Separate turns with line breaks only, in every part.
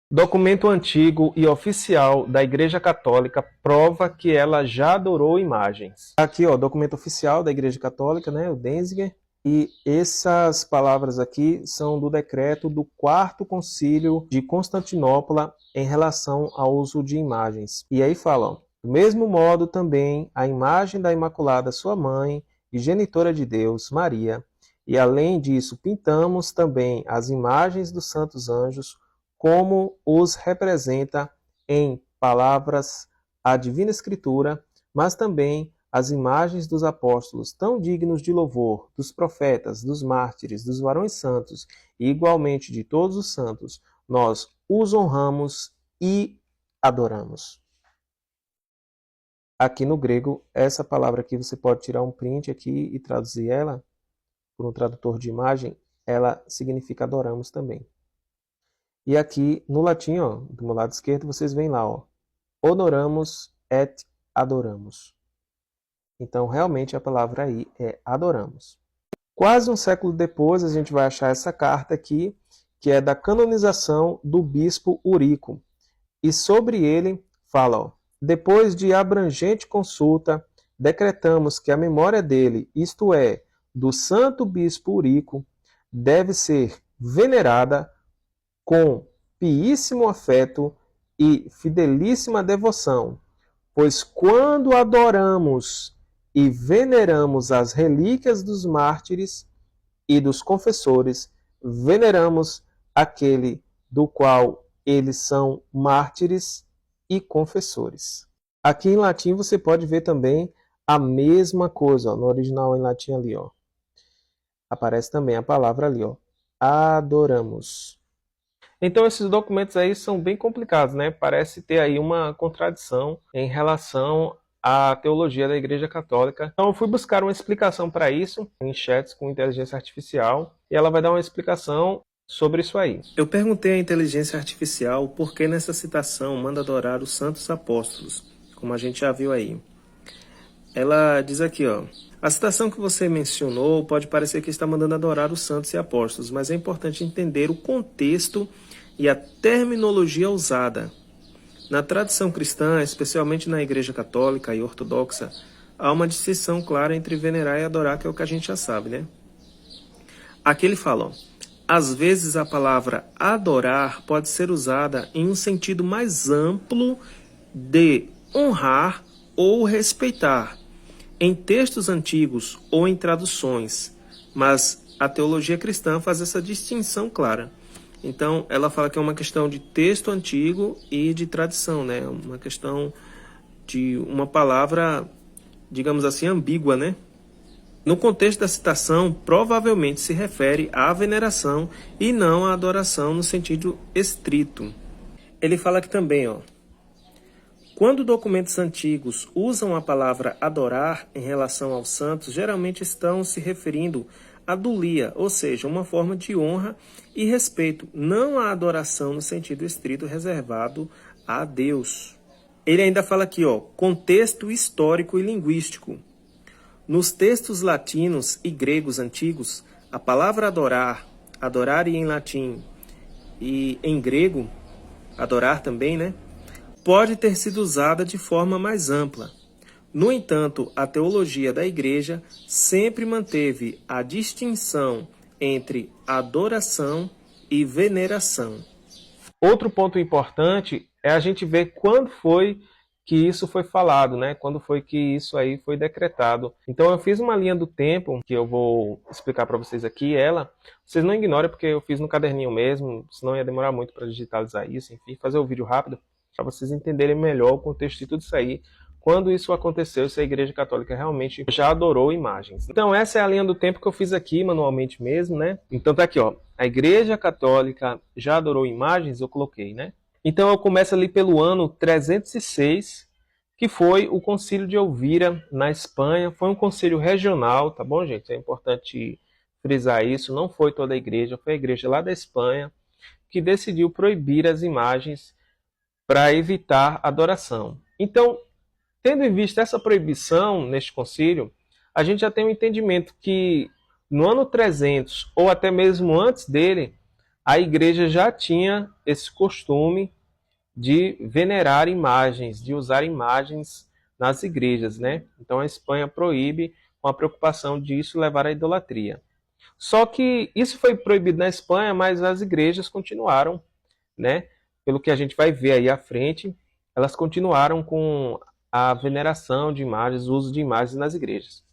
Documento antigo e oficial da Igreja Católica prova que ela já adorou imagens. Aqui, ó, documento oficial da Igreja Católica, né, o Denzinger. E essas palavras aqui são do decreto do Quarto Concílio de Constantinopla em relação ao uso de imagens. E aí fala, ó, do mesmo modo também a imagem da Imaculada Sua Mãe e genitora de Deus, Maria. E além disso, pintamos também as imagens dos santos anjos, como os representa em palavras a Divina Escritura, mas também as imagens dos apóstolos, tão dignos de louvor, dos profetas, dos mártires, dos varões santos e igualmente de todos os santos, nós os honramos e adoramos. Aqui no grego, essa palavra aqui você pode tirar um print aqui e traduzir ela por um tradutor de imagem, ela significa adoramos também. E aqui no latim, ó, do meu lado esquerdo, vocês veem lá, ó, honoramus et adoramos. Então, realmente, a palavra aí é adoramos. Quase um século depois, a gente vai achar essa carta aqui, que é da canonização do bispo Urico. E sobre ele fala, ó, depois de abrangente consulta, decretamos que a memória dele, isto é, do santo bispo Urico, deve ser venerada com piíssimo afeto e fidelíssima devoção, pois quando adoramos e veneramos as relíquias dos mártires e dos confessores, veneramos aquele do qual eles são mártires e confessores. Aqui em latim você pode ver também a mesma coisa, ó, no original em latim ali, ó. Aparece também a palavra ali, ó, adoramos. Então esses documentos aí são bem complicados, né? Parece ter aí uma contradição em relação à teologia da Igreja Católica. Então eu fui buscar uma explicação para isso em chats com inteligência artificial e ela vai dar uma explicação sobre isso aí. Eu perguntei à inteligência artificial por que nessa citação manda adorar os santos apóstolos, como a gente já viu aí. Ela diz aqui, ó, a citação que você mencionou pode parecer que está mandando adorar os santos e apóstolos, mas é importante entender o contexto e a terminologia usada. Na tradição cristã, especialmente na Igreja Católica e Ortodoxa, há uma distinção clara entre venerar e adorar, que é o que a gente já sabe, né? Aqui ele fala, ó, às vezes a palavra adorar pode ser usada em um sentido mais amplo de honrar ou respeitar, em textos antigos ou em traduções, mas a teologia cristã faz essa distinção clara. Então, ela fala que é uma questão de texto antigo e de tradição, né? Uma questão de uma palavra, digamos assim, ambígua, né? No contexto da citação, provavelmente se refere à veneração e não à adoração no sentido estrito. Ele fala aqui também, ó, quando documentos antigos usam a palavra adorar em relação aos santos, geralmente estão se referindo à dulia, ou seja, uma forma de honra e respeito, não à adoração no sentido estrito reservado a Deus. Ele ainda fala aqui, ó, contexto histórico e linguístico. Nos textos latinos e gregos antigos, a palavra adorar, adorar em latim e em grego, adorar também, né? Pode ter sido usada de forma mais ampla. No entanto, a teologia da Igreja sempre manteve a distinção entre adoração e veneração. Outro ponto importante é a gente ver quando foi que isso foi falado, né? Quando foi que isso aí foi decretado. Então eu fiz uma linha do tempo, que eu vou explicar para vocês aqui, vocês não ignorem porque eu fiz no caderninho mesmo, senão ia demorar muito para digitalizar isso, enfim, fazer o vídeo rápido, para vocês entenderem melhor o contexto de tudo isso aí, quando isso aconteceu, se a Igreja Católica realmente já adorou imagens. Então essa é a linha do tempo que eu fiz aqui manualmente mesmo, né? Então tá aqui, ó, a Igreja Católica já adorou imagens, eu coloquei, né? Então eu começo ali pelo ano 306, que foi o Concílio de Elvira, na Espanha. Foi um concílio regional, tá bom, gente? É importante frisar isso, não foi toda a igreja, foi a igreja lá da Espanha que decidiu proibir as imagens para evitar adoração. Então, tendo em vista essa proibição neste concílio, a gente já tem um entendimento que no ano 300, ou até mesmo antes dele, a igreja já tinha esse costume de venerar imagens, de usar imagens nas igrejas, né? Então a Espanha proíbe com a preocupação disso levar à idolatria. Só que isso foi proibido na Espanha, mas as igrejas continuaram, né? Pelo que a gente vai ver aí à frente, elas continuaram com a veneração de imagens, o uso de imagens nas igrejas.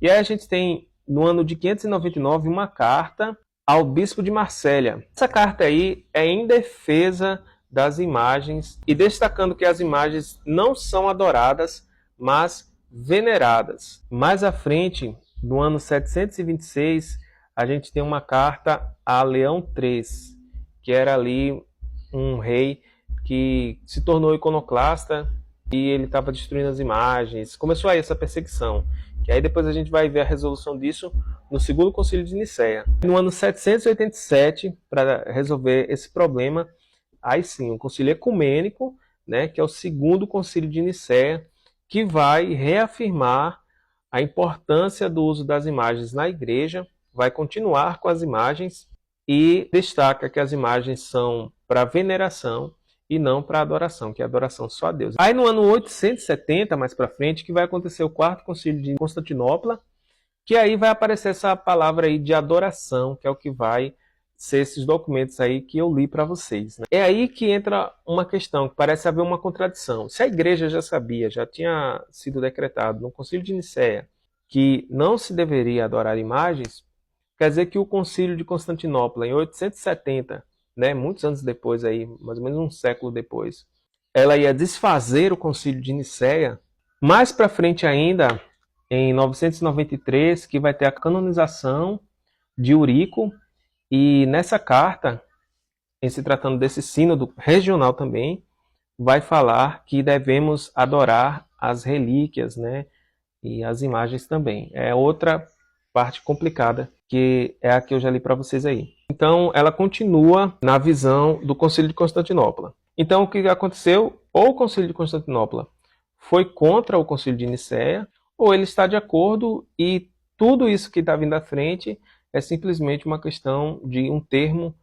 E aí a gente tem, no ano de 599, uma carta ao bispo de Marsella. Essa carta aí é em defesa das imagens e destacando que as imagens não são adoradas, mas veneradas. Mais à frente, no ano 726, a gente tem uma carta a Leão III, que era ali um rei que se tornou iconoclasta e ele estava destruindo as imagens. Começou aí essa perseguição. Que aí depois a gente vai ver a resolução disso no segundo concílio de Nicéia. No ano 787, para resolver esse problema, aí sim, o concílio ecumênico, né, que é o segundo concílio de Nicéia, que vai reafirmar a importância do uso das imagens na igreja, vai continuar com as imagens e destaca que as imagens são para veneração e não para adoração, que é adoração só a Deus. Aí no ano 870, mais para frente, que vai acontecer o quarto concílio de Constantinopla, que aí vai aparecer essa palavra aí de adoração, que é o que vai ser esses documentos aí que eu li para vocês, né? É aí que entra uma questão, que parece haver uma contradição. Se a igreja já sabia, já tinha sido decretado no concílio de Nicéia, que não se deveria adorar imagens, quer dizer que o concílio de Constantinopla, em 870, né, muitos anos depois, aí, mais ou menos um século depois, ela ia desfazer o concílio de Nicéia. Mais para frente ainda, em 993, que vai ter a canonização de Eurico, e nessa carta, em se tratando desse sínodo regional também, vai falar que devemos adorar as relíquias, né, e as imagens também. É outra parte complicada, que é a que eu já li para vocês aí. Então, ela continua na visão do Concílio de Constantinopla. Então, o que aconteceu? Ou o Concílio de Constantinopla foi contra o Concílio de Nicéia, ou ele está de acordo e tudo isso que está vindo à frente é simplesmente uma questão de um termo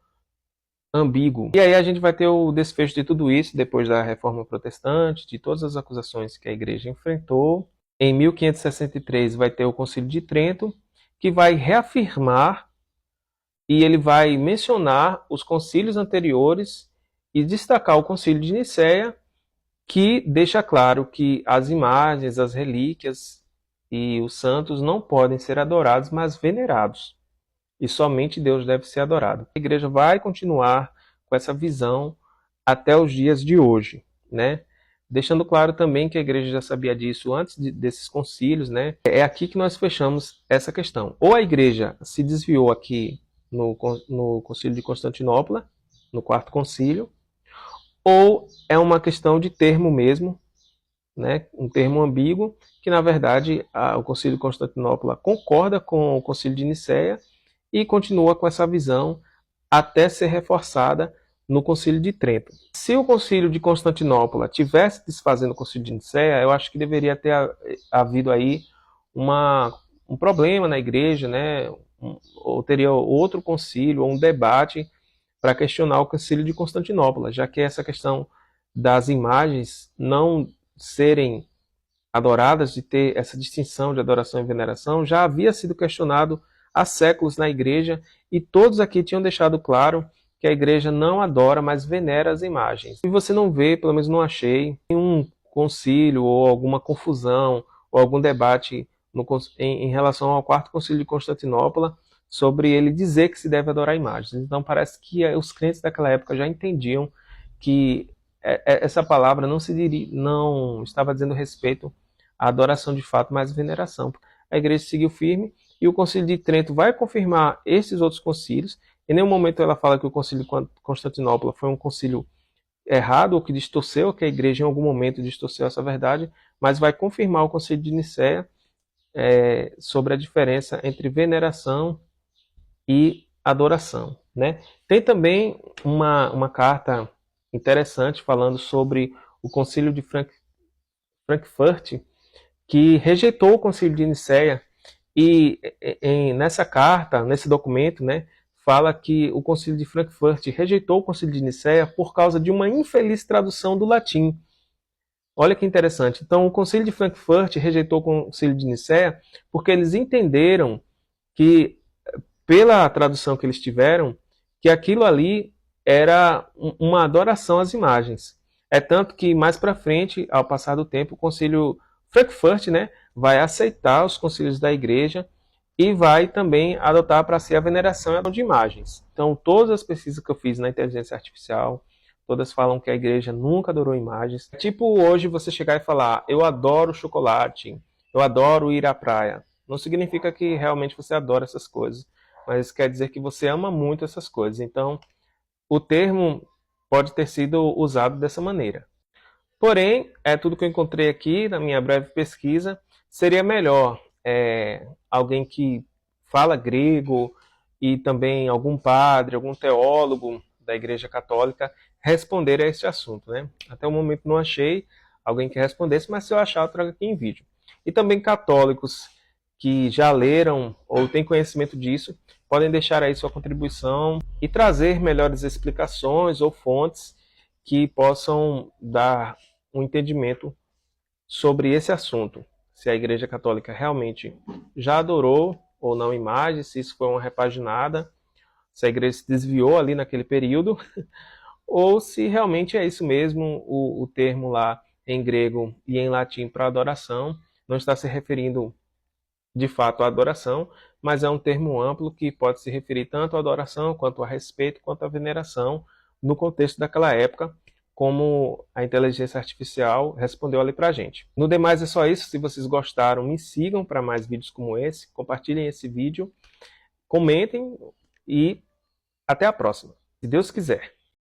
ambíguo. E aí a gente vai ter o desfecho de tudo isso depois da Reforma Protestante, de todas as acusações que a Igreja enfrentou. Em 1563 vai ter o Concílio de Trento, que vai reafirmar e ele vai mencionar os concílios anteriores e destacar o Concílio de Nicéia, que deixa claro que as imagens, as relíquias e os santos não podem ser adorados, mas venerados. E somente Deus deve ser adorado. A igreja vai continuar com essa visão até os dias de hoje, né? Deixando claro também que a igreja já sabia disso antes desses concílios, né? É aqui que nós fechamos essa questão. Ou a igreja se desviou aqui no concílio de Constantinopla, no quarto concílio, ou é uma questão de termo mesmo, né? Um termo ambíguo, que na verdade o concílio de Constantinopla concorda com o concílio de Nicéia e continua com essa visão até ser reforçada no Concílio de Trento. Se o Concílio de Constantinopla tivesse desfazendo o Concílio de Nicéia, eu acho que deveria ter havido aí um problema na igreja, né? Ou teria outro concílio, ou um debate para questionar o Concílio de Constantinopla, já que essa questão das imagens não serem adoradas, de ter essa distinção de adoração e veneração, já havia sido questionado há séculos na igreja, e todos aqui tinham deixado claro que a igreja não adora, mas venera as imagens. E você não vê, pelo menos não achei, nenhum concílio ou alguma confusão ou algum debate em relação ao quarto concílio de Constantinopla sobre ele dizer que se deve adorar imagens. Então parece que os crentes daquela época já entendiam que essa palavra não estava dizendo respeito à adoração de fato, mas à veneração. A igreja seguiu firme, e o Concílio de Trento vai confirmar esses outros concílios. Em nenhum momento ela fala que o Concílio de Constantinopla foi um concílio errado, ou que distorceu, que a igreja em algum momento distorceu essa verdade, mas vai confirmar o Concílio de Nicéia sobre a diferença entre veneração e adoração, né? Tem também uma carta interessante falando sobre o Concílio de Frankfurt, que rejeitou o Concílio de Nicéia, e nessa carta, nesse documento, né, fala que o Concílio de Frankfurt rejeitou o Concílio de Nicéia por causa de uma infeliz tradução do latim. Olha que interessante. Então, o Concílio de Frankfurt rejeitou o Concílio de Nicéia porque eles entenderam que, pela tradução que eles tiveram, que aquilo ali era uma adoração às imagens. É tanto que, mais para frente, ao passar do tempo, o Concílio Frankfurt, né, vai aceitar os concílios da igreja e vai também adotar para si a veneração de imagens. Então, todas as pesquisas que eu fiz na inteligência artificial, todas falam que a igreja nunca adorou imagens. É tipo hoje você chegar e falar, eu adoro chocolate, eu adoro ir à praia. Não significa que realmente você adora essas coisas, mas quer dizer que você ama muito essas coisas. Então, o termo pode ter sido usado dessa maneira. Porém, é tudo que eu encontrei aqui na minha breve pesquisa. Seria melhor alguém que fala grego e também algum padre, algum teólogo da Igreja Católica responder a esse assunto, né? Até o momento não achei alguém que respondesse, mas se eu achar, eu trago aqui em vídeo. E também católicos que já leram ou têm conhecimento disso, podem deixar aí sua contribuição e trazer melhores explicações ou fontes que possam dar um entendimento sobre esse assunto. Se a Igreja Católica realmente já adorou ou não imagens, se isso foi uma repaginada, se a igreja se desviou ali naquele período, ou se realmente é isso mesmo, o termo lá em grego e em latim para adoração não está se referindo de fato à adoração, mas é um termo amplo que pode se referir tanto à adoração, quanto a respeito, quanto à veneração, no contexto daquela época, como a inteligência artificial respondeu ali para a gente. No demais é só isso. Se vocês gostaram, me sigam para mais vídeos como esse, compartilhem esse vídeo, comentem e até a próxima, se Deus quiser.